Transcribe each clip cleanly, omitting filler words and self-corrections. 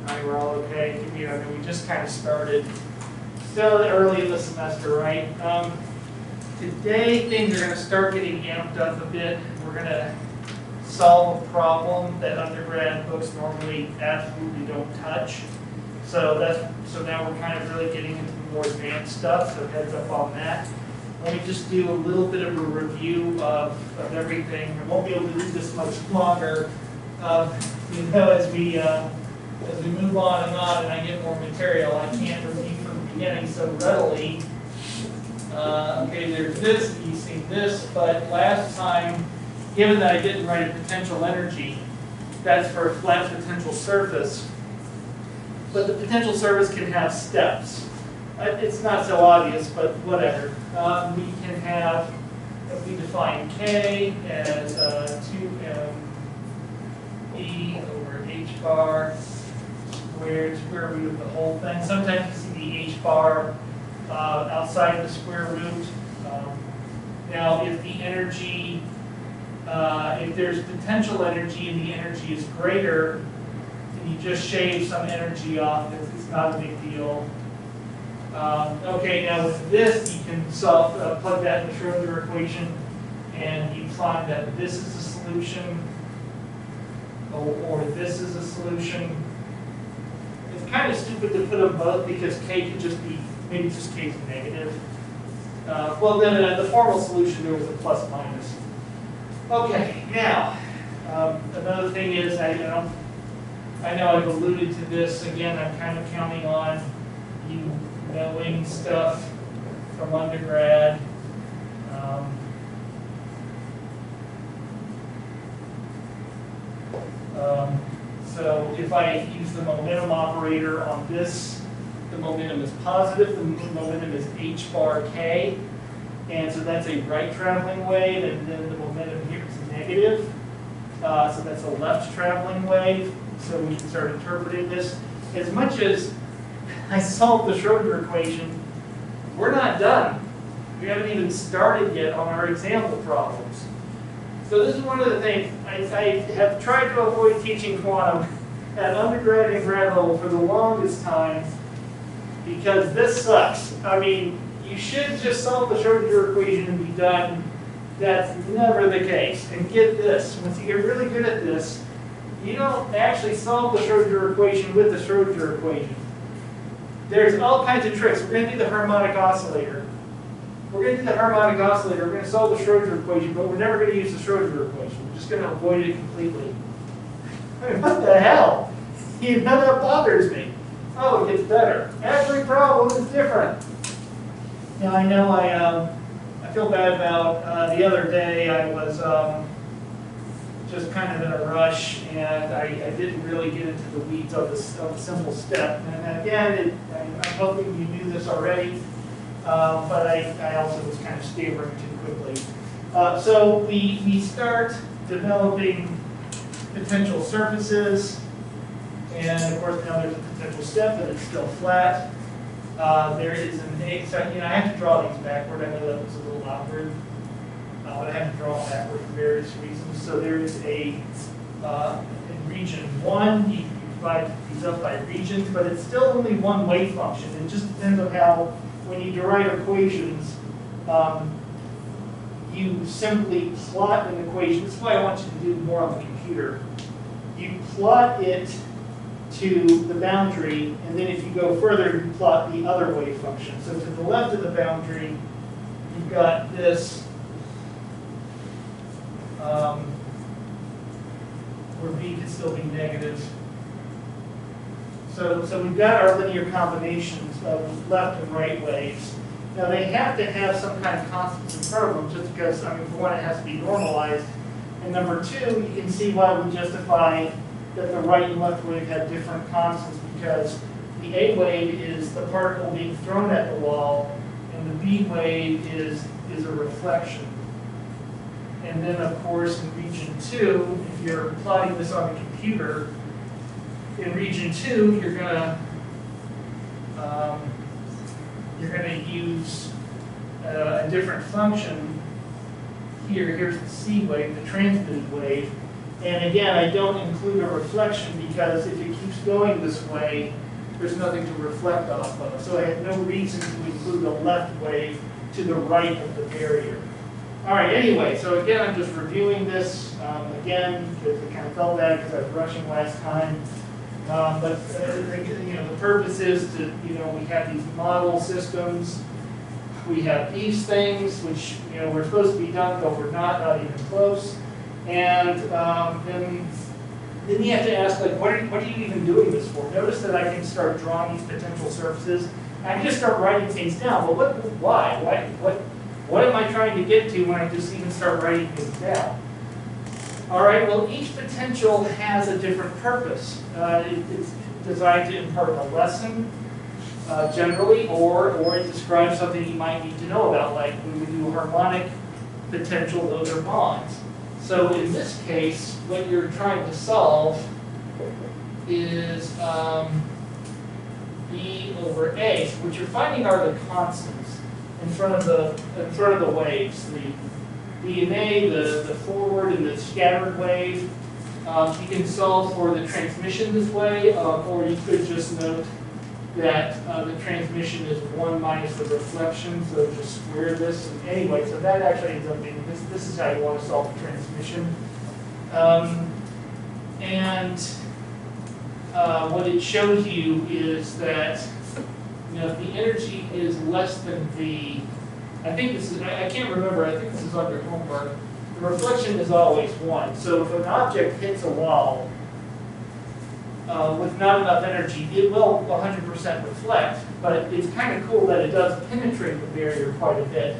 All right, we're all okay. You know, we just kind of started. Still early in the semester, right? Today things are going to start getting amped up a bit. We're going to solve a problem that undergrad books normally absolutely don't touch. So now we're kind of really getting into the more advanced stuff. So heads up on that. Let me just do a little bit of a review of everything. I won't be able to do this much longer. You know, as we move on and I get more material, I can't review from the beginning so readily. Okay, there's this, you've seen this, but last time, given that I didn't write a potential energy, that's for a flat potential surface. But the potential surface can have steps. It's not so obvious, but whatever. We can have, if we define K as 2m E over h bar squared, square root of the whole thing. Sometimes you see the h bar outside of the square root. Now, if the energy, if there's potential energy and the energy is greater, then you just shave some energy off. It's not a big deal. Okay, now with this, you can plug that in the Schrodinger equation, and you find that this is a solution, or this is a solution. It's kind of stupid to put them both because K could just be, maybe just K is negative. Well, then the formal solution there was a plus minus. Okay, now, another thing is, I know I've alluded to this. Again, I'm kind of counting on you knowing stuff from undergrad. So if I use the momentum operator on this, the momentum is positive, the momentum is h bar k, and so that's a right traveling wave, and then the momentum here is negative. So that's a left traveling wave, so we can start interpreting this. As much as I solved the Schrodinger equation, we're not done. We haven't even started yet on our example problems. So this is one of the things, I have tried to avoid teaching quantum at undergrad and grad level for the longest time because this sucks. I mean, you should just solve the Schrodinger equation and be done. That's never the case. And get this, once you get really good at this, you don't actually solve the Schrodinger equation with the Schrodinger equation. There's all kinds of tricks. We're going to do the harmonic oscillator. We're going to do the harmonic oscillator. We're going to solve the Schrodinger equation, but we're never going to use the Schrodinger equation. We're just going to avoid it completely. I mean, what the hell? You know, that bothers me. Oh, it gets better. Every problem is different. Now, I know I feel bad about the other day. I was just kind of in a rush, and I didn't really get into the weeds of the simple step. And again, I'm hoping you knew this already, but I also was kind of stammering too quickly. So we start developing potential surfaces, and of course now there's a potential step, but it's still flat. There is an so, I have to draw these backward. I know that was a little awkward. But I have to draw it backward for various reasons. So there is in region 1, you divide these up by regions, but it's still only one wave function. It just depends on how, when you derive equations, you simply plot an equation. This is why I want you to do more on the computer. You plot it to the boundary, and then if you go further, you plot the other wave function. So to the left of the boundary, you've got this where b can still be negative. So we've got our linear combinations of left and right waves. Now they have to have some kind of constants in front of them, just because, I mean, for one, it has to be normalized. And number two, you can see why we justify that the right and left wave have different constants, because the A wave is the particle being thrown at the wall, and the B wave is a reflection. And then, of course, in region 2, if you're plotting this on the computer, in region 2, you're gonna use a different function. Here's the C wave, the transmitted wave. And again, I don't include a reflection because if it keeps going this way, there's nothing to reflect off of. So I have no reason to include a left wave to the right of the barrier. All right, anyway, so again, I'm just reviewing this again, because it kind of felt bad because I was rushing last time. But the purpose is to, we have these model systems. We have these things, which, we're supposed to be done, but we're not even close. And then you have to ask, like, what are you even doing this for? Notice that I can start drawing these potential surfaces. I can just start writing things down. But why? What am I trying to get to when I just even start writing things down? All right, well, each potential has a different purpose. It's designed to impart a lesson, generally, or it describes something you might need to know about, like when we do harmonic potential, those are bonds. So in this case, what you're trying to solve is E over A. So what you're finding are the constants in front of the waves. The and A, the forward and the scattered wave. You can solve for the transmission this way, or you could just note that the transmission is 1 minus the reflection, so just square this. And anyway, so that actually ends up being, this is how you want to solve the transmission. What it shows you is that if the energy is less than V, I think this is, I can't remember, I think this is under homework, the reflection is always 1. So if an object hits a wall, with not enough energy, it will 100% reflect, but it's kind of cool that it does penetrate the barrier quite a bit.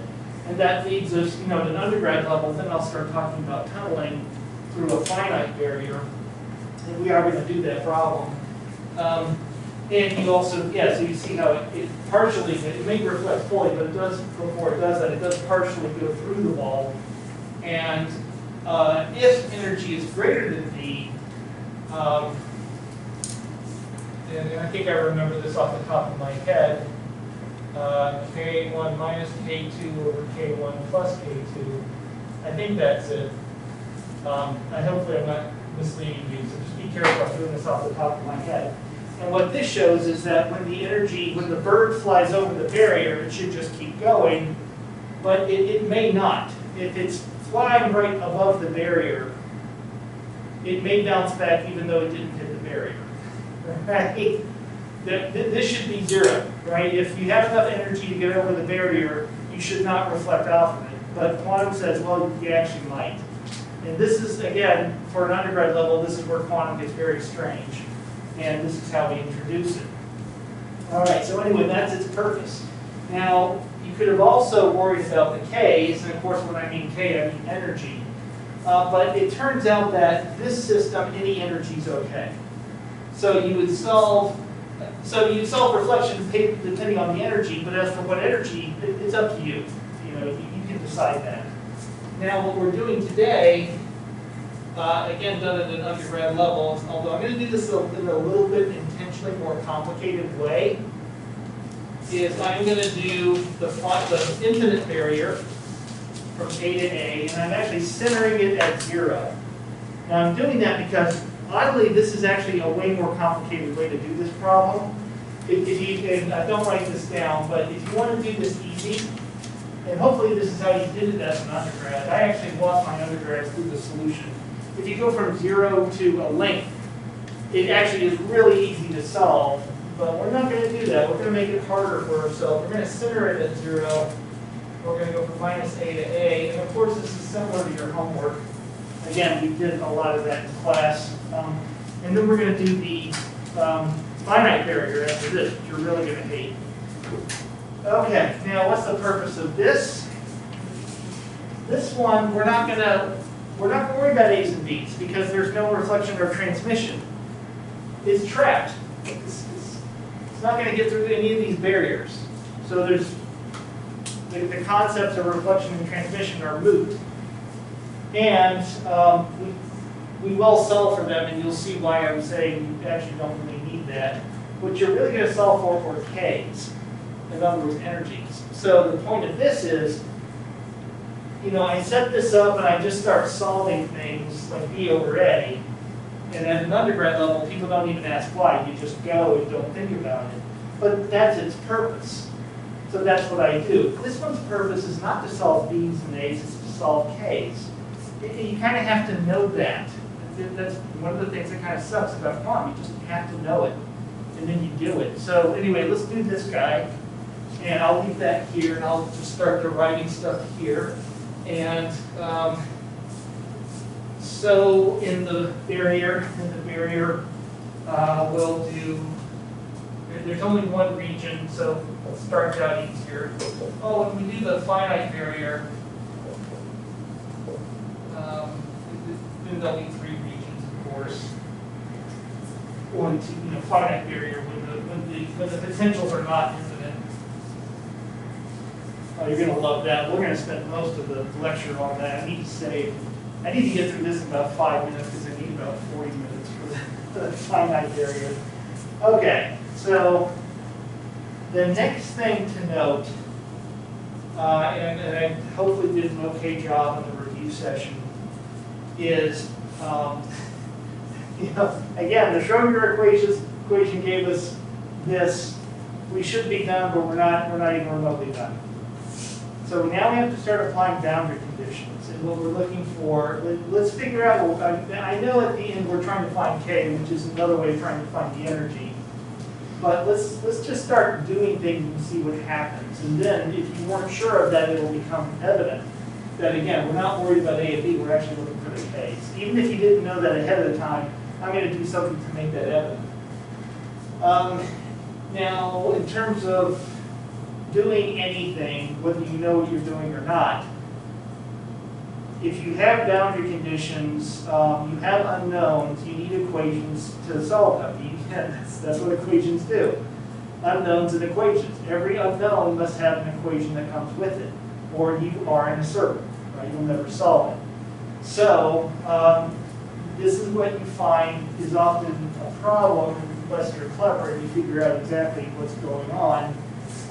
And that leads us, at an undergrad level, then I'll start talking about tunneling through a finite barrier. And we are going to do that problem. And you also, so you see how it partially, it may reflect fully, but it does, before it does that, it does partially go through the wall. And if energy is greater than V, and I think I remember this off the top of my head, K1 minus K2 over K1 plus K2. I think that's it. Hopefully I'm not misleading you, so just be careful. I'm doing this off the top of my head. And what this shows is that when the bird flies over the barrier, it should just keep going, but it may not. If it's flying right above the barrier, it may bounce back even though it didn't hit the barrier. Right? This should be 0, right? If you have enough energy to get over the barrier, you should not reflect off of it. But quantum says, well, you actually might. And this is, again, for an undergrad level, this is where quantum gets very strange. And this is how we introduce it. All right, so anyway, that's its purpose. Now, you could have also worried about the K's, and of course when I mean K, I mean energy. But it turns out that this system, any energy is okay. So you would solve reflection depending on the energy, but as for what energy, it's up to you. You can decide that. Now what we're doing today, again done at an undergrad level, although I'm going to do this in a little bit intentionally more complicated way, is I'm going to do the infinite barrier from A to A, and I'm actually centering it at 0. Now I'm doing that because oddly, this is actually a way more complicated way to do this problem. And I don't write this down, but if you want to do this easy, and hopefully this is how you did it as an undergrad. I actually walked my undergrads through the solution. If you go from 0 to a length, it actually is really easy to solve, but we're not going to do that. We're going to make it harder for ourselves. We're going to center it at 0. We're going to go from minus A to A, and of course this is similar to your homework. Again, we did a lot of that in class. And then we're going to do the finite barrier after this, which you're really going to hate. Okay, now what's the purpose of this? This one, we're not going to worry about A's and B's because there's no reflection or transmission. It's trapped. It's not going to get through any of these barriers. So there's the concepts of reflection and transmission are moot. And we will solve for them, and you'll see why I'm saying you actually don't really need that. What you're really going to solve for are K's, in other words, energies. So the point of this is, I set this up and I just start solving things like B over A, And at an undergrad level, people don't even ask why. You just go and don't think about it. But that's its purpose. So that's what I do. This one's purpose is not to solve B's and A's, it's to solve K's. You kind of have to know that. That's one of the things that kind of sucks about quantum. You just have to know it, and then you do it. So anyway, let's do this guy. And I'll leave that here, and I'll just start the writing stuff here. And so in the barrier, we'll do, there's only one region, so it starts out easier. Oh, when we do the finite barrier, then there'll be three regions, of course. One, finite barrier when the potentials are not infinite. Oh, you're going to love that. We're going to spend most of the lecture on that. I need to get through this in about 5 minutes because I need about 40 minutes for the finite barrier. Okay, so the next thing to note, and I hopefully did an okay job in the review session, is, again, the Schrodinger equation gave us this. We should be done, but we're not even remotely done. So now we have to start applying boundary conditions. And what we're looking for, let's figure out, I know at the end we're trying to find K, which is another way of trying to find the energy. But let's just start doing things and see what happens. And then if you weren't sure of that, it'll become evident that, again, we're not worried about A and B, we're actually looking for the K's. Even if you didn't know that ahead of the time, I'm going to do something to make that evident. Now, in terms of doing anything, whether you know what you're doing or not, if you have boundary conditions, you have unknowns, you need equations to solve them. That's what equations do. Unknowns and equations. Every unknown must have an equation that comes with it, or you are in a circle, right? You'll never solve it. So, this is what you find is often a problem unless you're clever and you figure out exactly what's going on.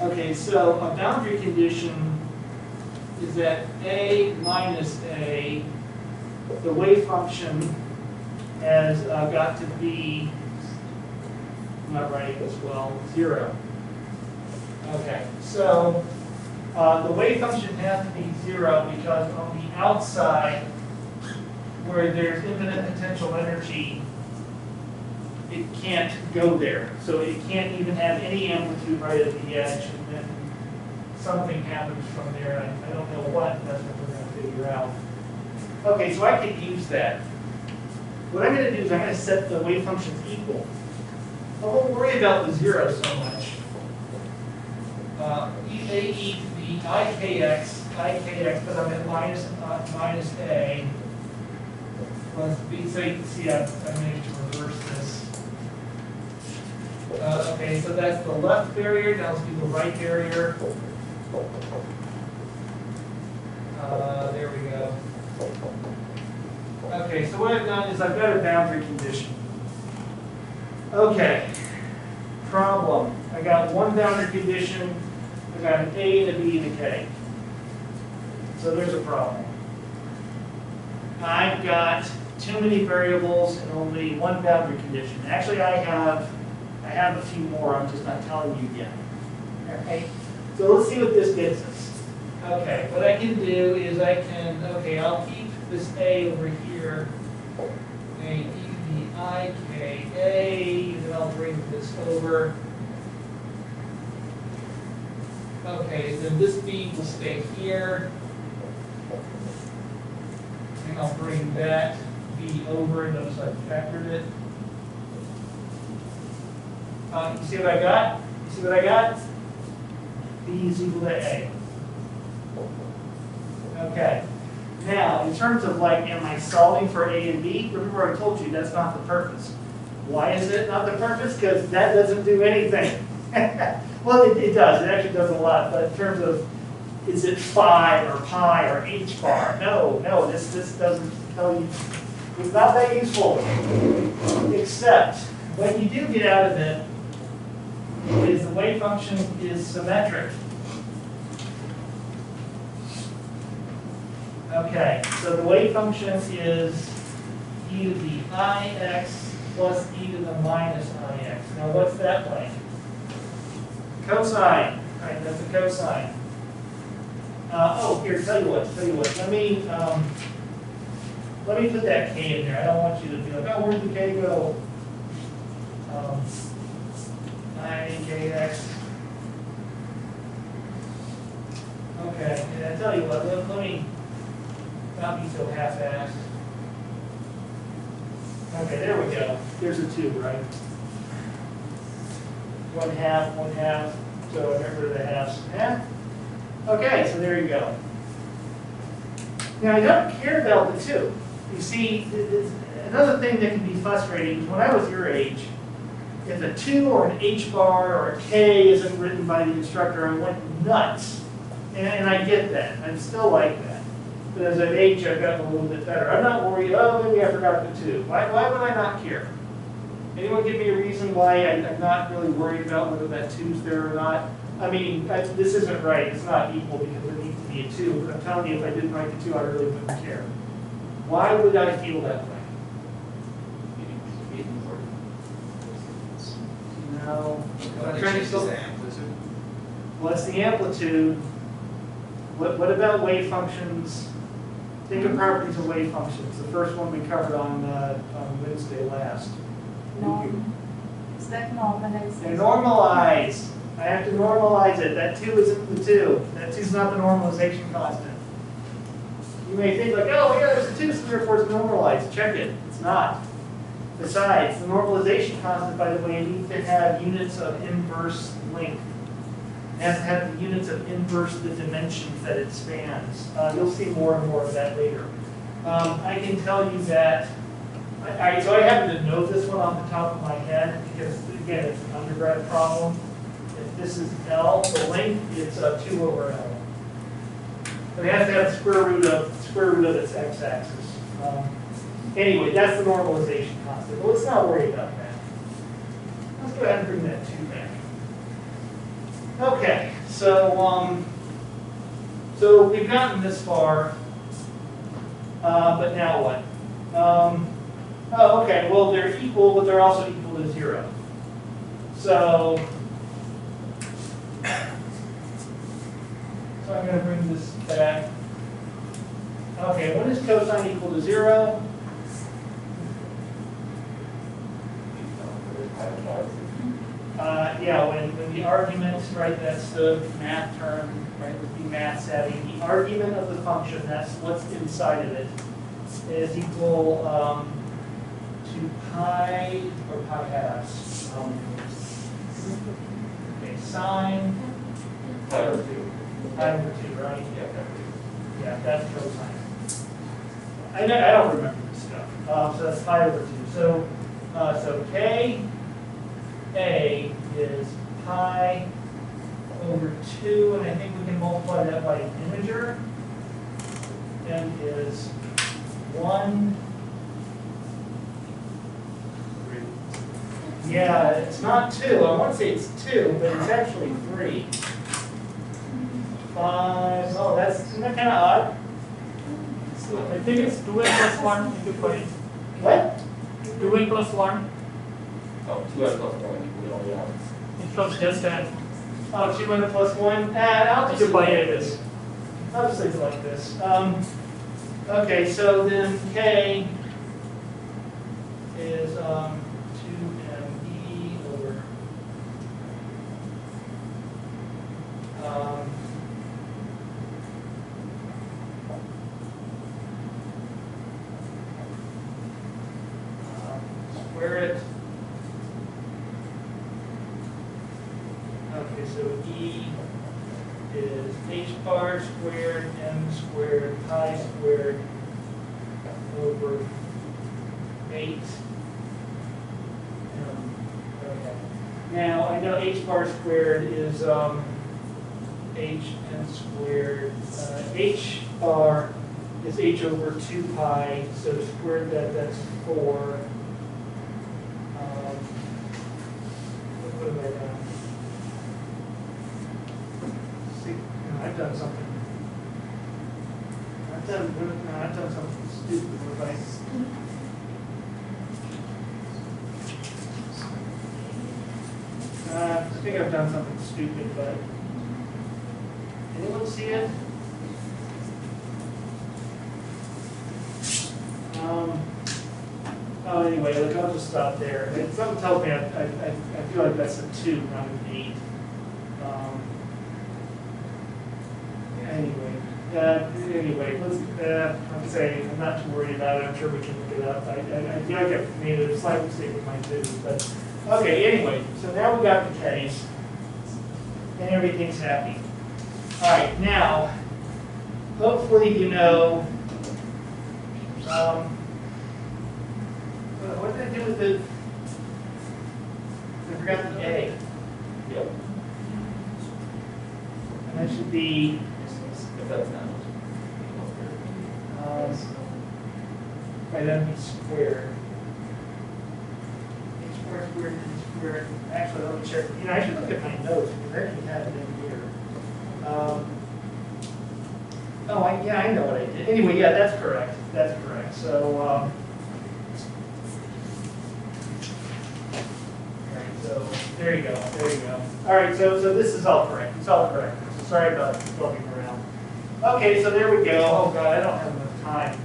Okay, so a boundary condition is that A minus A, the wave function has got to be, I'm not writing this well, 0. Okay, so the wave function has to be 0 because on the outside, where there's infinite potential energy, it can't go there. So it can't even have any amplitude right at the edge, and then something happens from there. I don't know what, that's what we're going to figure out. Okay, so I could use that. What I'm going to do is I'm going to set the wave functions equal. I won't worry about the 0 so much. A e to the ikx, but I'm at minus A. Plus B, so you can see I managed to reverse this. Okay, so that's the left barrier. Now let's do the right barrier. There we go. Okay, so what I've done is I've got a boundary condition. Okay, problem. I got one boundary condition. I got an A and a B and a K. So there's a problem. I've got too many variables and only one boundary condition. Actually, I have a few more. I'm just not telling you yet. Okay. So let's see what this gets us. Okay. What I can do is I'll keep this A over here. A e to the I k a. Then I'll bring this over. Okay. Then this B will stay here. And I'll bring that B over. Notice I factored it. You see what I got? You see what I got? B is equal to A. Okay. Now, in terms of am I solving for A and B? Remember I told you that's not the purpose. Why is it not the purpose? Because that doesn't do anything. Well, it does. It actually does a lot. But in terms of, is it phi or pi or h bar? No, this doesn't tell you. It's not that useful. Except, what you do get out of it is the wave function is symmetric. Okay, so the wave function is e to the ix plus e to the minus ix. Now what's that like? Cosine. All right, that's a cosine. Oh, here, tell you what. Let me put that k in there. I don't want you to be like, oh, where'd the k go? 9kx. Okay, and I tell you what, let me not be so half-assed. Okay, there we go. There's a 2, right? 1/2, so I got rid of the halves. Yeah? Okay, so there you go. Now, I don't care about the 2. You see, another thing that can be frustrating is when I was your age, if a 2 or an h bar or a k isn't written by the instructor, I went nuts. And I get that. I'm still like that. But as I've aged, I've gotten a little bit better. I'm not worried, oh, maybe I forgot the 2. Why would I not care? Anyone give me a reason why I'm not really worried about whether that 2's there or not? I mean, this isn't right. It's not equal because it needs to be a 2. But I'm telling you, if I didn't write the 2, I really wouldn't care. Why would I feel that way? No. I'm trying to still. Well, it's the amplitude. What about wave functions? Think of properties of wave functions. The first one we covered on Wednesday last. Norm. Is that normalized? They're normalized. I have to normalize it. That 2 isn't the 2. That 2's not the normalization constant. You may think like, oh yeah, there's a 2, so therefore it's normalized. Check it. It's not. Besides, the normalization constant, by the way, needs to have units of inverse length. It has to have the units of inverse the dimensions that it spans. You'll see more and more of that later. I can tell you that, so I happen to know this one off the top of my head because, again, it's an undergrad problem. If this is L, the length is 2 over L. But it has to have the square root of its x-axis. Anyway, that's the normalization constant. But let's not worry about that. Let's go ahead and bring that 2 back. Okay, so we've gotten this far, but now what? Oh, okay, well, they're equal, but they're also equal to 0. So I'm going to bring this back. Okay, when is cosine equal to 0? Yeah, when the argument, right, that's the math term, right, would be math savvy. The argument of the function, that's what's inside of it, is equal to pi or pi halves. Okay, sine pi over 2. Pi over 2, right? Yeah, that's cosine. I don't remember this stuff. So that's pi over 2. So k a is pi over 2, and I think we can multiply that by an integer. N is 1. Yeah, it's not 2. I want to say it's 2, but it's actually 3. 5. Oh, isn't that kind of odd? I think it's 2n plus 1 into 5. What? 2n plus 1 Oh, 2n plus 1 equals 1. instead of just n. Oh, 2n plus 1? I'll just Into pi leave it like x. this. I'll just leave it like this. Okay, so then k is 2me over square it. Okay, so E is h bar squared, m squared, pi squared over 8. Okay. Now, I know h bar squared is h n squared. H bar is h over 2 pi, so to square that, that's 4. What have I done? See, I've done something. I've done something stupid. What have I? think I've done something stupid, but anyone see it? Oh, anyway, look, I'll just stop there. Something tells me I feel like that's a 2, not an 8. Anyway, let's. I'm saying I'm not too worried about it. I'm sure we can look it up. I feel like I've made a slight mistake with my 2, but okay. Anyway, so now we got the case, and everything's happy. All right, now, hopefully you know. What did I do with the? I forgot the A. Yep. And that should be. If that's not. Right, that'd be squared. Squared. Actually, let me check. You know, I should look at my notes because I actually have it in here. Yeah, I know what I did. Anyway, yeah, that's correct. That's correct. So, all right, so there you go. There you go. All right, so this is all correct. It's all correct. So sorry about fluffing around. Okay, so there we go. Oh God, I don't have enough time.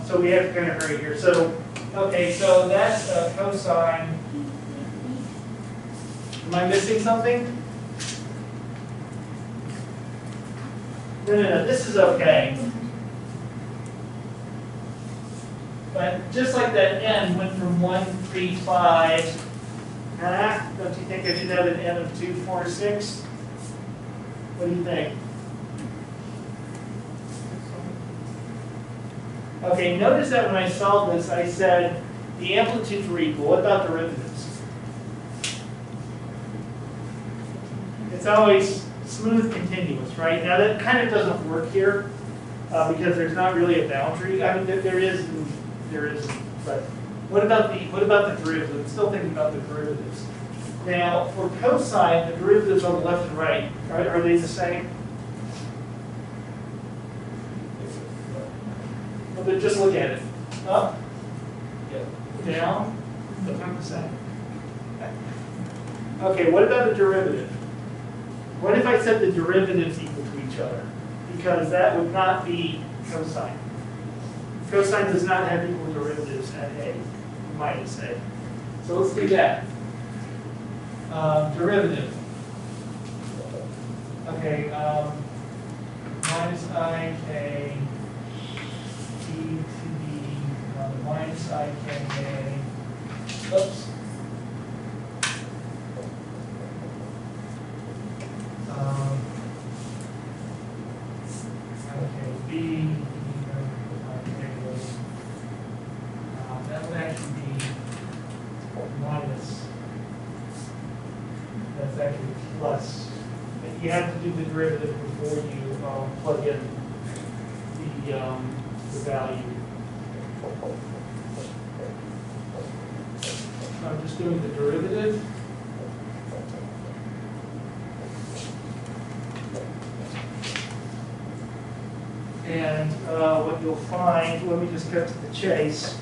So we have to kind of hurry here. So, okay, so that's cosine. Am I missing something? No, this is okay. But just like that n went from 1, 3, 5, don't you think I should have an n of 2, 4, 6? What do you think? Okay, notice that when I solved this, I said the amplitudes were equal. What about derivatives? It's always smooth continuous, right? Now that kind of doesn't work here because there's not really a boundary. I mean, there is, but what about the derivatives? I'm still thinking about the derivatives. Now, for cosine, the derivatives on the left and right, are they the same? But just look at it. Up, down, they're the same. Okay, what about the derivative? What if I said the derivatives equal to each other? Because that would not be cosine. Cosine does not have equal derivatives at a minus a. So let's do that. Derivative. Okay, minus I k t to the minus I k a. Oops. Okay, b. That would actually be minus. That's actually plus. But you have to do the derivative before you plug in the value. So I'm just doing the derivative. And what you'll find, let me just cut to the chase.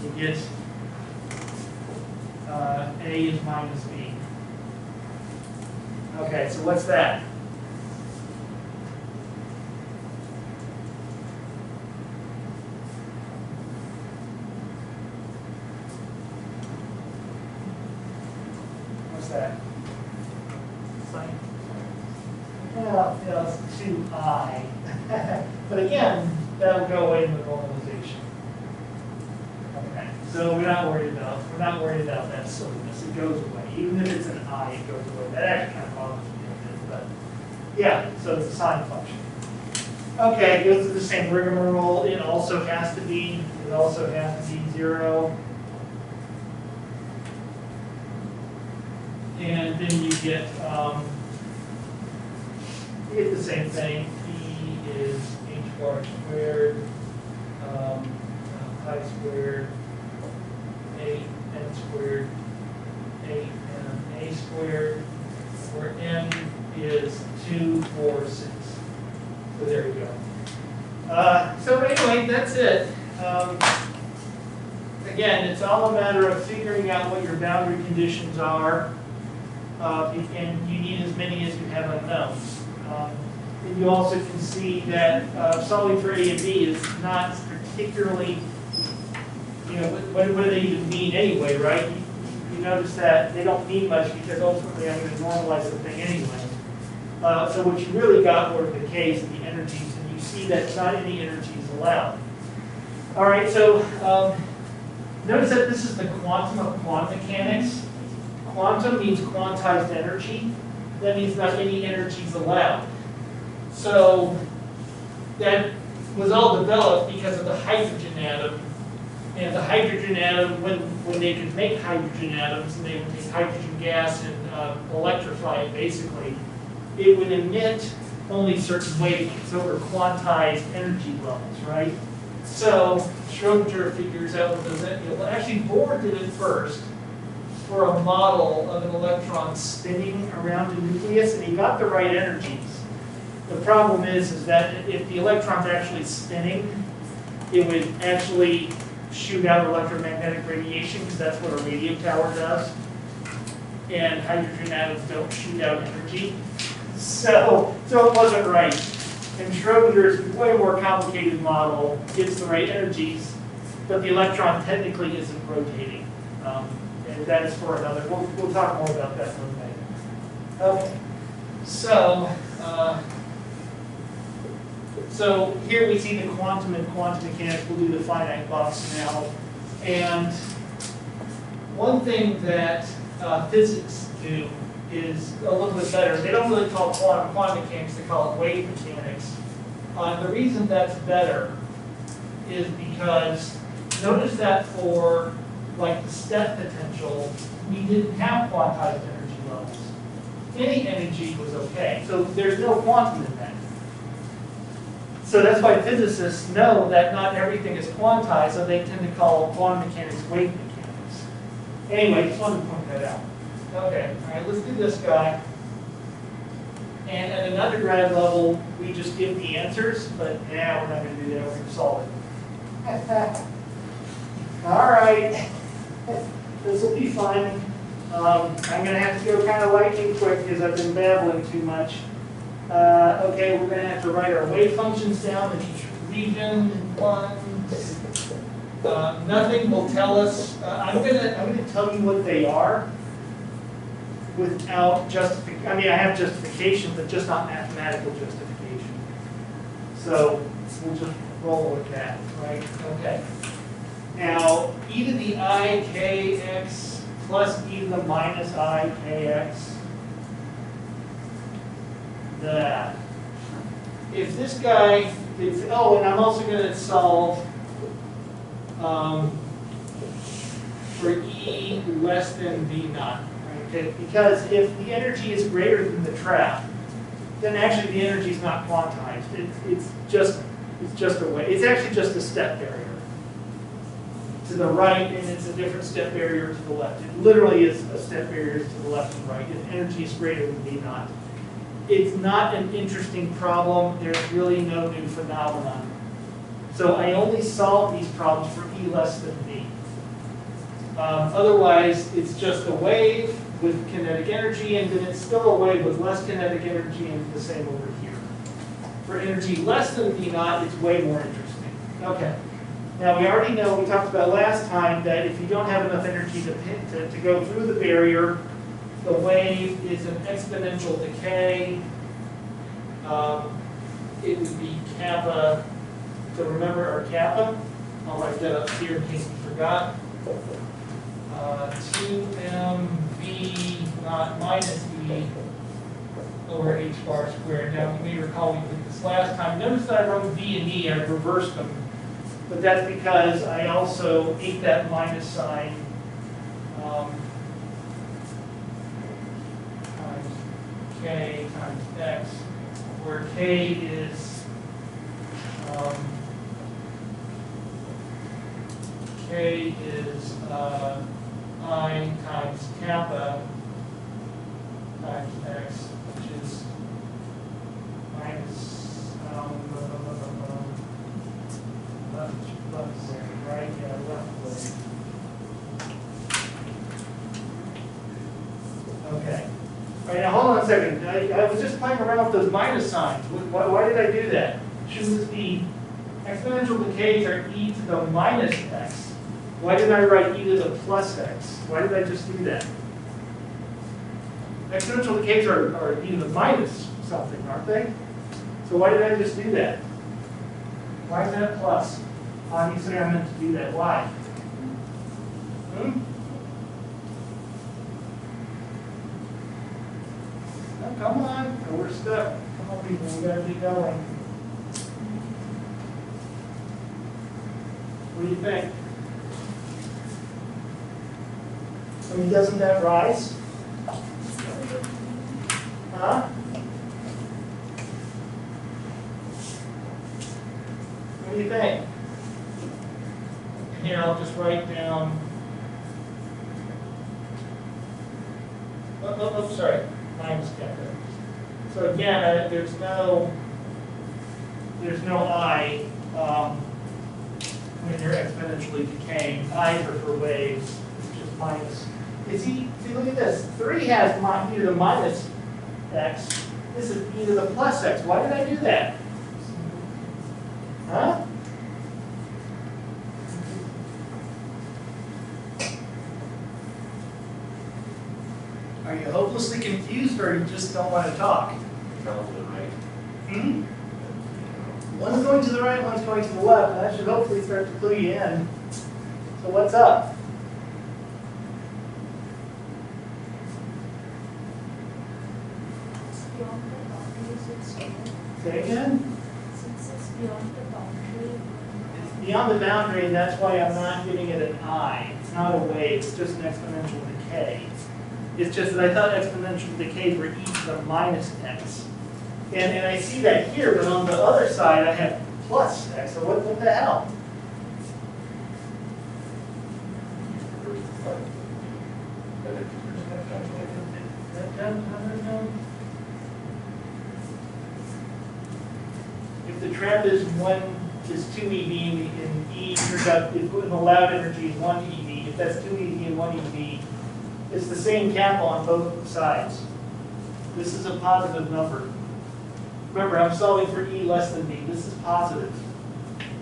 You get A is minus B. Okay, so what's that? What's that? Yeah, it's 2i. But again, that'll go away in the normalization. Okay, so we're not worried about that silliness. It goes away. Even if it's an I, it goes away. That actually kind of bothers me a bit, but yeah, so it's a sine function. Okay, it goes to the same rigmarole. It also has to be 0. And then you get the same thing. P is h bar squared, pi squared, 8n squared, 8n squared, where n is 2, 4, 6. So there we go. So anyway, that's it. again, it's all a matter of figuring out what your boundary conditions are, and you need as many as you have unknowns. And you also can see that solving for A and B is not particularly, what do they even mean anyway, right? You notice that they don't mean much because ultimately I'm going to normalize the thing anyway. So what you really got were the K's and the energies, and you see that not any energies allowed. All right, so notice that this is the quantum of quantum mechanics. Quantum means quantized energy. That means not any energies allowed. So that was all developed because of the hydrogen atom. And the hydrogen atom, when they could make hydrogen atoms, and they would take hydrogen gas and electrify it basically, it would emit only certain wavelengths over quantized energy levels, right? So Schrödinger figures out what those, actually Bohr did it first for a model of an electron spinning around a nucleus, and he got the right energies. The problem is that if the electron's actually spinning, it would actually shoot out electromagnetic radiation, because that's what a radio tower does. And hydrogen atoms don't shoot out energy. So it wasn't right. And Schrödinger's way more complicated model gets the right energies, but the electron technically isn't rotating. And that is for another, we'll talk more about that one day. Okay. So here we see the quantum and quantum mechanics. We'll do the finite box now. And one thing that physics do is a little bit better. They don't really call it quantum mechanics, they call it wave mechanics. The reason that's better is because notice that for like the step potential, we didn't have quantized energy levels. Any energy was okay. So there's no quantum in that. So that's why physicists know that not everything is quantized, so they tend to call quantum mechanics wave mechanics. Anyway, just wanted to point that out. Okay, all right, let's do this guy. And at an undergrad level, we just give the answers, but now we're not going to do that, we're going to solve it. All right, this will be fun. I'm going to have to go kind of lightning quick because I've been babbling too much. Okay, we're going to have to write our wave functions down in each region. Nothing will tell us. I'm going to tell you what they are without justification. I mean, I have justification, but just not mathematical justification. So we'll just roll with that, right? Okay. Now, e to the I kx plus e to the minus I kx. That. If this guy, oh, and I'm also going to solve for e less than v naught. Okay? Because if the energy is greater than the trap, then actually the energy is not quantized. It's just a way. It's actually just a step barrier to the right, and it's a different step barrier to the left. It literally is a step barrier to the left and right. If energy is greater than v naught. It's not an interesting problem. There's really no new phenomenon. So I only solve these problems for E less than V. Otherwise, it's just a wave with kinetic energy, and then it's still a wave with less kinetic energy, and the same over here. For energy less than V naught, it's way more interesting. Okay. Now we already know, we talked about last time, that if you don't have enough energy to go through the barrier, the wave is an exponential decay. It would be kappa. So remember our kappa? I'll write that up here in case you forgot. 2mv naught minus e over h bar squared. Now you may recall we did this last time. Notice that I wrote v and e, I reversed them. But that's because I also ate that minus sign times k times x, where k is I times kappa times x, which is minus left way, right? Yeah, left way. second. I was just playing around with those minus signs. Why did I do that? Shouldn't this be exponential decays are e to the minus x? Why didn't I write e to the plus x? Why did I just do that? Exponential decays are e to the minus something, aren't they? So why did I just do that? Why is that plus? Obviously I meant to do that. Why? No, come on. No, we're stuck. Come on, people. We gotta keep going. What do you think? I mean, doesn't that rise? Huh? What do you think? Here, I'll just write down. Oh, sorry. Minus chapter. So again, there's no I when you're exponentially decaying. I's are for waves. It's just minus. See, look at this. 3 has e to the minus x. This is e to the plus x. Why did I do that? Huh? Are you hopelessly confused, or you just don't want to talk? Hmm? One's going to the right, one's going to the left, and that should hopefully start to clue you in. So what's up? Beyond the boundaries, it's Say again? since it's beyond the boundary. It's beyond the boundary, and that's why I'm not giving it an I. It's not a wave, it's just an exponential decay. It's just that I thought exponential decays were e to the minus x. And I see that here, but on the other side I have plus x. So what the hell? If the trap is 2 eV and E turns out if the allowed energy is 1 eV, if that's 2 eV and 1 eV, it's the same kappa on both sides. This is a positive number. Remember, I'm solving for E less than B. This is positive.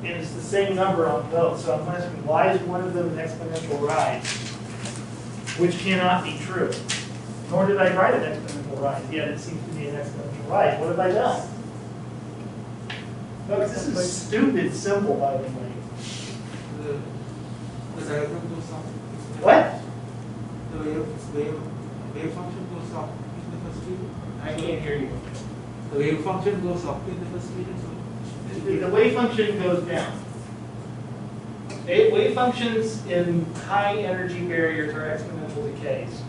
And it's the same number on both. So I'm asking, why is one of them an exponential rise? Which cannot be true. Nor did I write an exponential rise. Yet it seems to be an exponential rise. What have I done? Folks, this is stupid simple, by the way. The diagram goes up. What? The wave function goes up in the first region. I can't hear you. The wave function goes up in the first region. So The wave function goes down. Wave functions in high energy barriers are exponential decays.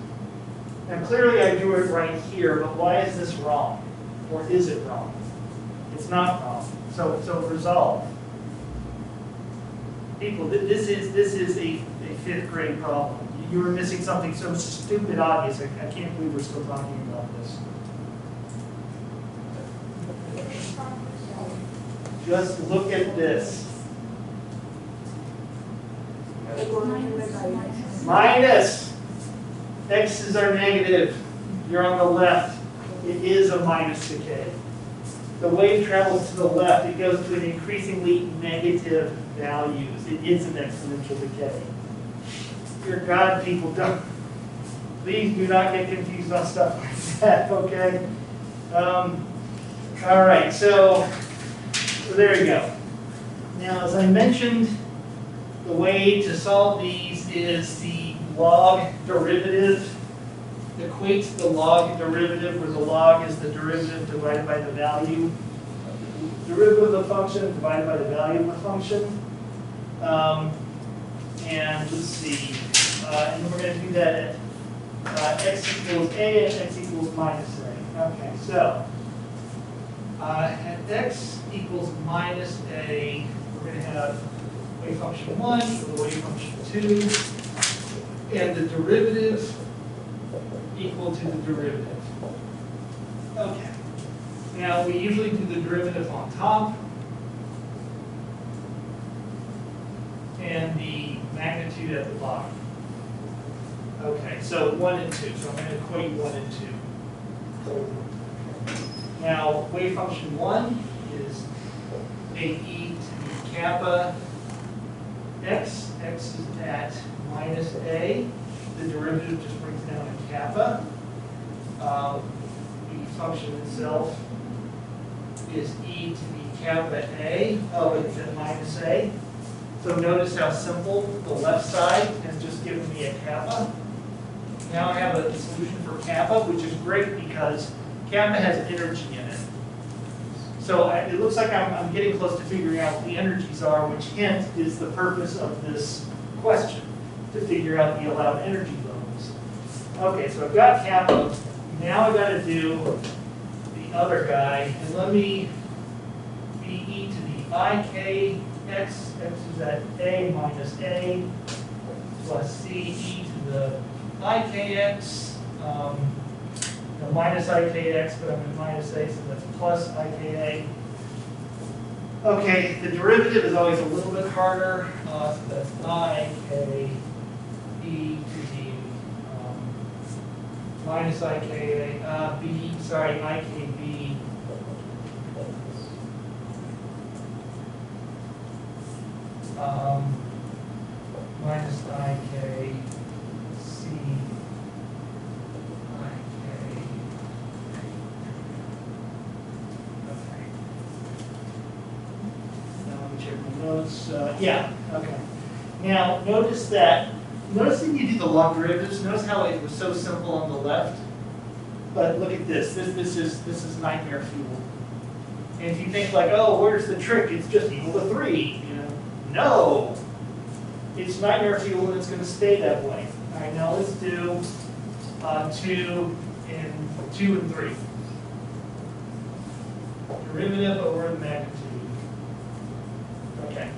Now clearly I drew it right here, but why is this wrong? Or is it wrong? It's not wrong. So resolve. People, this is a 5th grade problem. You were missing something so stupid obvious. I can't believe we're still talking about this. Just look at this. Minus. X's are negative. You're on the left. It is a minus decay. The wave travels to the left. It goes to an increasingly negative values. It is an exponential decay. Dear God, people, don't. Please do not get confused on stuff like that, okay? All right, so there you go. Now, as I mentioned, the way to solve these is the log derivative equates the log derivative, where the log is the derivative divided by the value. Derivative of the function divided by the value of the function. And let's see, and we're going to do that at x equals a and x equals minus a. Okay, so at x equals minus a, we're going to have wave function 1 equal to wave function 2, and the derivative equal to the derivative. Okay. Now we usually do the derivative on top and the magnitude at the bottom. Okay, so 1 and 2. So I'm going to equate 1 and 2. Now, wave function 1 is AE to the kappa x. X is at minus A. The derivative just brings down a kappa. The function itself is e to the kappa A. Oh, it's at minus A. So notice how simple the left side has just given me a kappa. Now I have a solution for kappa, which is great because kappa has energy in it. So it looks like I'm getting close to figuring out what the energies are, which hint is the purpose of this question, to figure out the allowed energy levels. Okay, so I've got kappa. Now I've got to do the other guy, and let me be e to the ik x. X is at a minus a plus c e to the ikx. Minus ikx, but I'm at minus a, so that's plus ika. Okay, the derivative is always a little bit harder, so that's ike e to the minus ika b, sorry, ikb minus ik c notes, yeah, okay. Now, notice when you do the log derivatives, notice how it was so simple on the left. But look at this. This is nightmare fuel. And if you think like, oh, where's the trick? It's just equal to 3. You know, no. It's nightmare fuel, and it's going to stay that way. All right, now let's do 2 and 3. Derivative over the magnitude. Okay.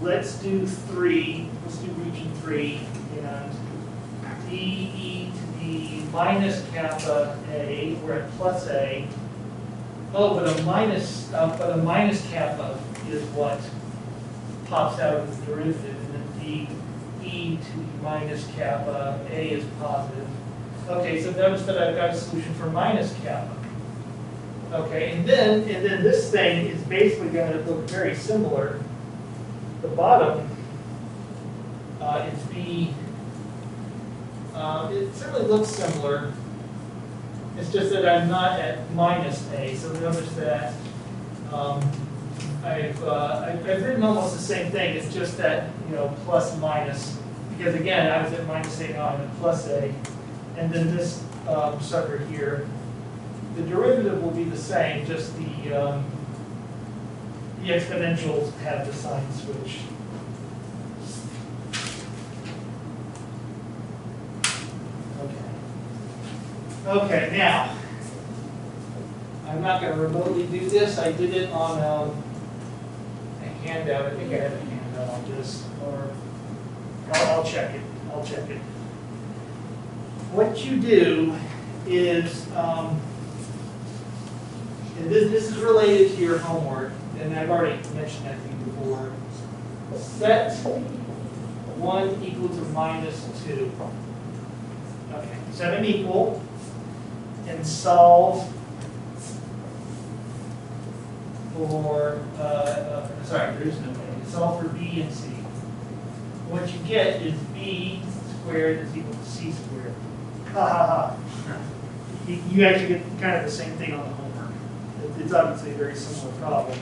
Let's do 3. Let's do region 3 and e to the minus kappa a. We're at plus a. Oh, but a minus kappa is what pops out of the derivative, and then d e to the minus kappa a is positive. Okay, so notice that I've got a solution for minus kappa. Okay, and then this thing is basically going to look very similar. The bottom is b. It certainly looks similar. It's just that I'm not at minus a. So notice that I've written almost the same thing. It's just that, you know, plus minus, because again I was at minus a, now I'm at plus a, and then this sucker here. The derivative will be the same, just the exponentials have the sign switch. Okay, now, I'm not going to remotely do this. I did it on a handout. I think I had a handout on this, or I'll check it. I'll check it. What you do is, and this is related to your homework, and I've already mentioned that to you before. Set 1 equal to minus 2. Okay, set an equal and solve for, sorry, there is no A. Solve for B and C. What you get is B squared is equal to C squared. Ha ha ha. You actually get kind of the same thing on the homework. It's obviously a very similar problem.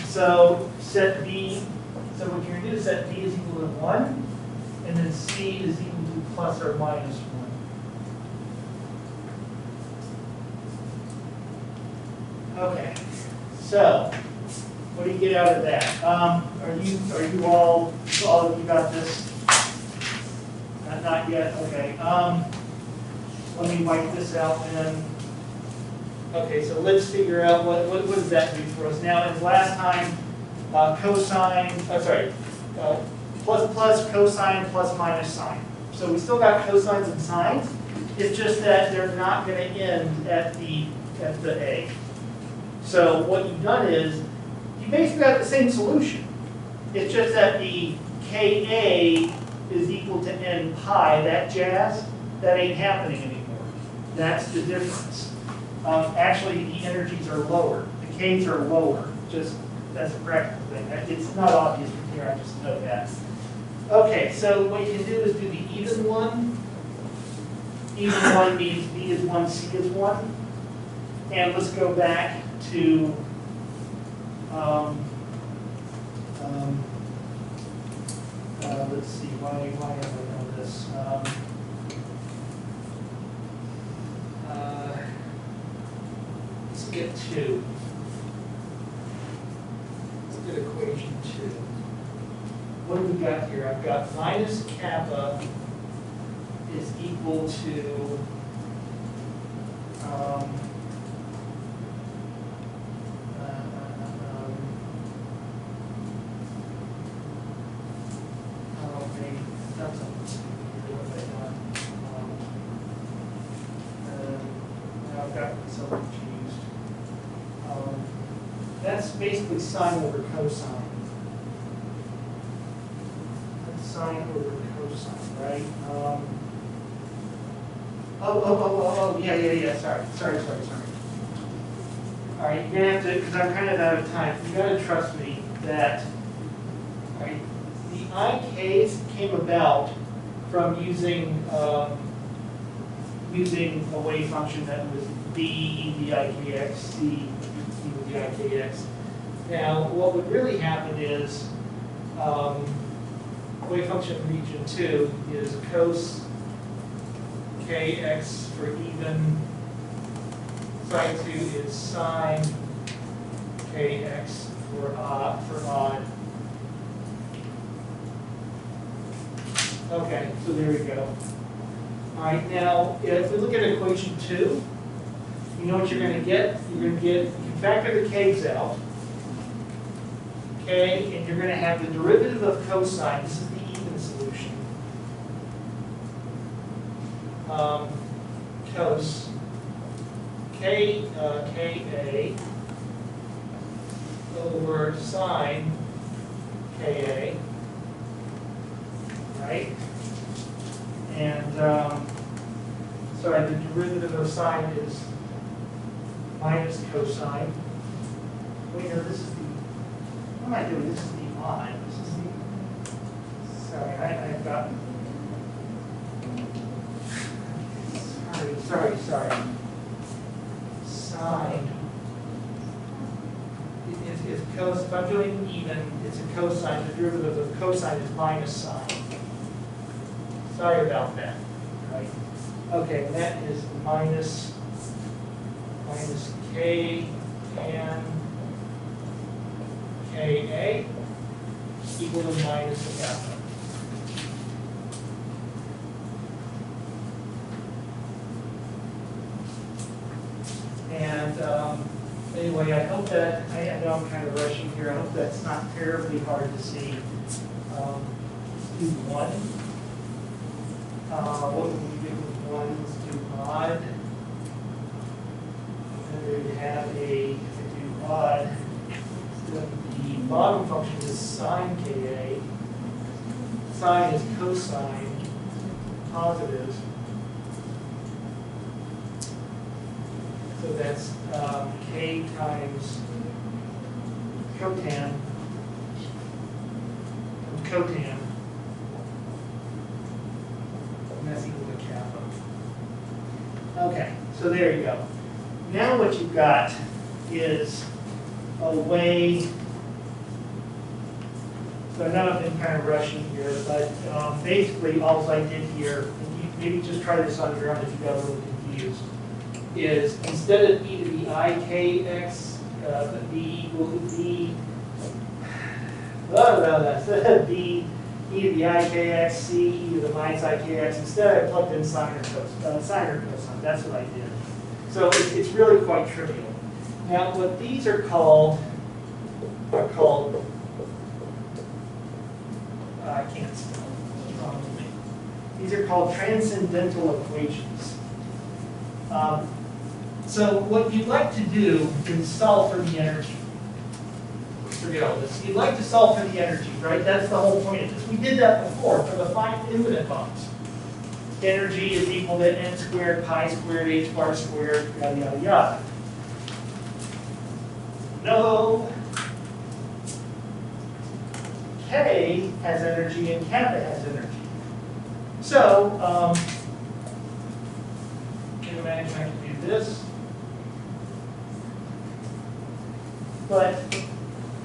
So set B, so what you're going to do is set B is equal to 1, and then C is equal to plus or minus 1. Okay, so what do you get out of that? Are you all of you got this? Not yet. Okay. Let me wipe this out then. Okay, so let's figure out what does that do for us now. As last time, cosine. Plus cosine plus minus sine. So we still got cosines and sines. It's just that they're not going to end at the A. So what you've done is you basically got the same solution. It's just that the Ka is equal to n pi, that jazz, that ain't happening anymore. That's the difference. Actually, the energies are lower. The Ks are lower. Just that's a practical thing. It's not obvious from here. I just know that. Okay, so what you can do is do the even one. Even one means B is 1, C is 1. And let's go back to let's see, why have I done this? Let's get 2. Let's get equation 2. What have we got here? I've got minus kappa is equal to I've got so confused. That's basically sine over cosine. That's sine over cosine, right? Yeah. Sorry. All right, you're gonna have to, because I'm kind of out of time. You gotta trust me that, all right, the IKs came about from using a wave function that was B e to the IKX, C e to the IKX. Now, what would really happen is wave function region 2 is cos kx for even, sine 2 is sine kx for odd. Okay, so there we go. All right, now if we look at equation 2, you know what you're going to get? You're going to get, you can factor the k's out, okay, and you're going to have the derivative of cosine. This is the even solution. Cos Ka over sine Ka, right? And sorry, the derivative of sine is minus cosine. Wait, no, this is the, what am I doing? This is the odd. This is the, sorry, I've got, sorry. Sine. It's cos, if I'm doing even, it's a cosine. The derivative of cosine is minus sine. Sorry about that. Right? Okay, and that is minus K and Ka equal to minus kappa. And anyway, I hope that, I know I'm kind of rushing here, I hope that's not terribly hard to see. Let's do 1. What would we do with 1? Let's do odd. And then we have a, if we do odd, the bottom function is sine Ka. Sine is cosine, positive. So that's K times cotan, and that's equal to kappa. Okay, so there you go. Now what you've got is a way, so I know I've been kind of rushing here, but basically all I did here, and you maybe just try this on your own if you got a little confused, is instead of e to the ikx, b equals b, b e to the ikx, c e to the minus ikx. Instead, I plugged in sine or cosine. That's what I did. So it's really quite trivial. Now, what these are called I can't spell. What's wrong with me? These are called transcendental equations. So what you'd like to do is solve for the energy. Forget all this. You'd like to solve for the energy, right? That's the whole point of this. We did that before for the finite infinite box. energy is equal to n squared, pi squared, h bar squared, yada, yada, yada. No. K has energy and kappa has energy. So, can you imagine I can do this? But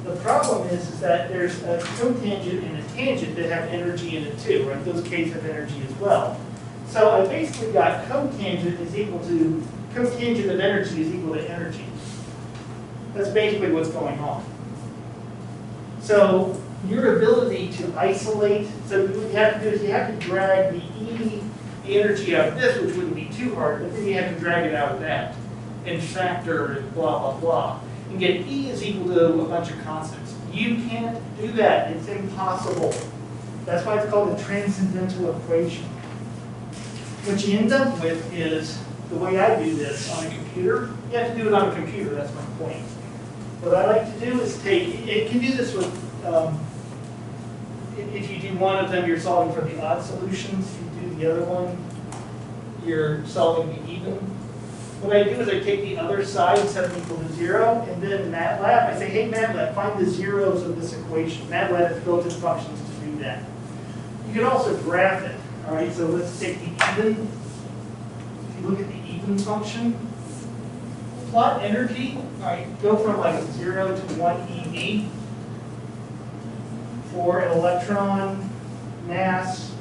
the problem is that there's a cotangent and a tangent that have energy in it too, right? Those K's have energy as well. So I basically got cotangent is equal to, cotangent of energy is equal to energy. That's basically what's going on. So your ability to isolate, so what you have to do is you have to drag the E, the energy out of this, which wouldn't be too hard, but then you have to drag it out of that and factor and blah, blah, blah. And get E is equal to a bunch of constants. You can't do that. It's impossible. That's why it's called a transcendental equation. What you end up with is, the way I do this on a computer, you have to do it on a computer, that's my point. What I like to do is take, it can do this with, if you do one of them, you're solving for the odd solutions. If you do the other one, you're solving the even. What I do is I take the other side and set them equal to 0, and then in MATLAB, I say, hey MATLAB, find the zeros of this equation. MATLAB has built-in functions to do that. You can also graph it. All right, so let's take the even. If you look at the even function, plot energy, all right, go from like 0 to 1 eV for an electron mass,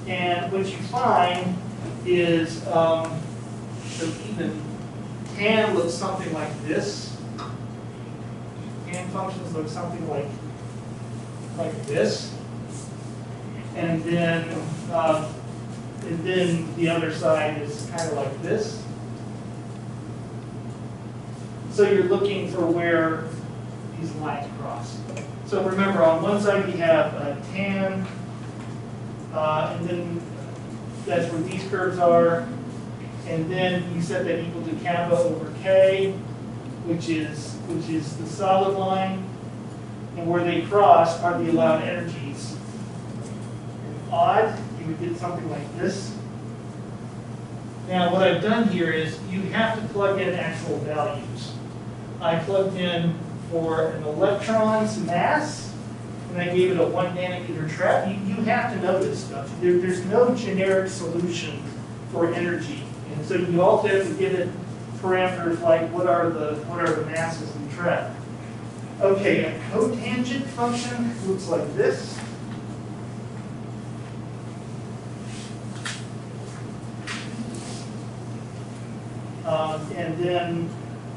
and what you find is, so even tan looks something like this. Tan functions look something like this. And then the other side is kind of like this. So you're looking for where these lines cross. So remember, on one side we have tan, and then that's where these curves are. And then you set that equal to kappa over k, which is the solid line. And where they cross are the allowed energies. And odd, you would get something like this. Now what I've done here is you have to plug in actual values. I plugged in for an electron's mass, and I gave it a 1 nanometer trap. You have to know this stuff. There's no generic solution for energy. And so you also have to give it parameters like what are the masses in the trap. Okay, a cotangent function looks like this. And then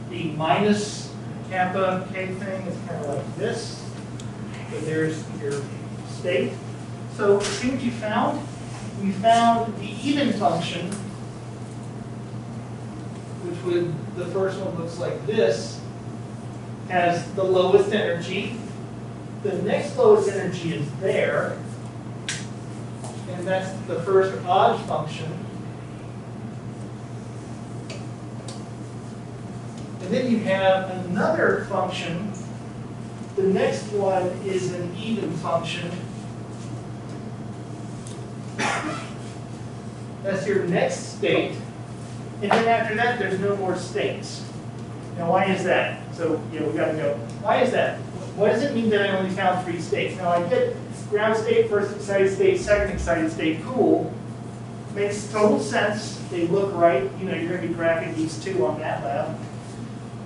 the minus kappa k thing is kind of like this. So there's your state. So see what you found? We found the even function, which would, the first one looks like this, has the lowest energy. The next lowest energy is there, and that's the first odd function. And then you have another function. The next one is an even function. That's your next state. And then after that, there's no more states. Now, why is that? So, we got to go. Why is that? What does it mean that I only found 3 states? Now, I get ground state, first excited state, second excited state. Cool. Makes total sense. They look right. You're going to be graphing these two on MATLAB.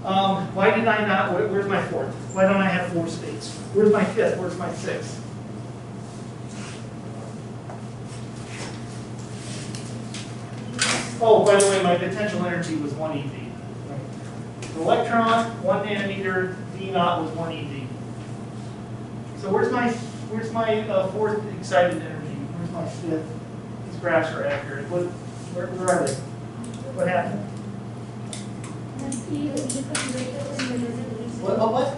Why did I not? Where's my 4th? Why don't I have 4 states? Where's my 5th? Where's my 6th? Oh, by the way, my potential energy was 1 eV. Right? Electron, 1 nanometer, V naught was 1 eV. So where's my 4th excited energy? Where's my 5th? These graphs are accurate. Where are they? What happened? E becomes greater than V0. What?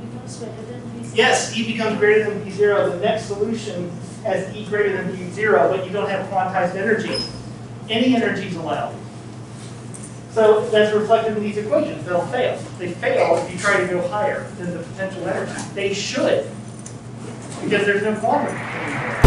Becomes greater than V0. Yes, E becomes greater than V0. The next solution has E greater than V0, but you don't have quantized energy. Any energy is allowed. So that's reflected in these equations. They'll fail. They fail if you try to go higher than the potential energy. They should, because there's no quantum anymore.